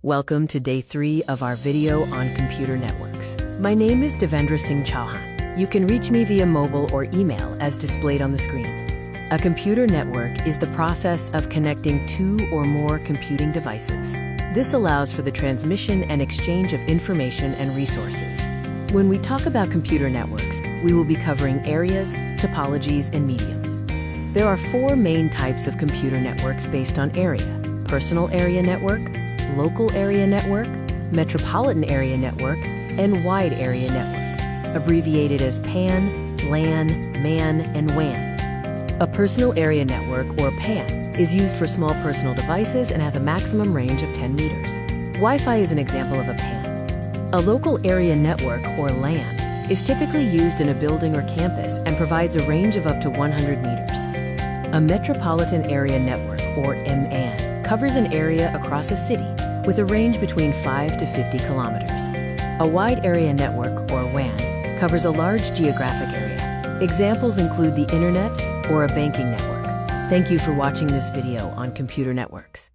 Welcome to day 3 of our video on computer networks. My name is Devendra Singh Chauhan. You can reach me via mobile or email as displayed on the screen. A computer network is the process of connecting two or more computing devices. This allows for the transmission and exchange of information and resources. When we talk about computer networks, we will be covering areas, topologies, and mediums. There are 4 main types of computer networks based on area: personal area network, local area network, metropolitan area network, and wide area network, abbreviated as PAN, LAN, MAN, and WAN. A personal area network, or PAN, is used for small personal devices and has a maximum range of 10 meters. Wi-Fi is an example of a PAN. A local area network, or LAN, is typically used in a building or campus and provides a range of up to 100 meters. A metropolitan area network, or MAN, covers an area across a city with a range between 5 to 50 kilometers. A wide area network, or WAN, covers a large geographic area. Examples include the internet or a banking network. Thank you for watching this video on computer networks.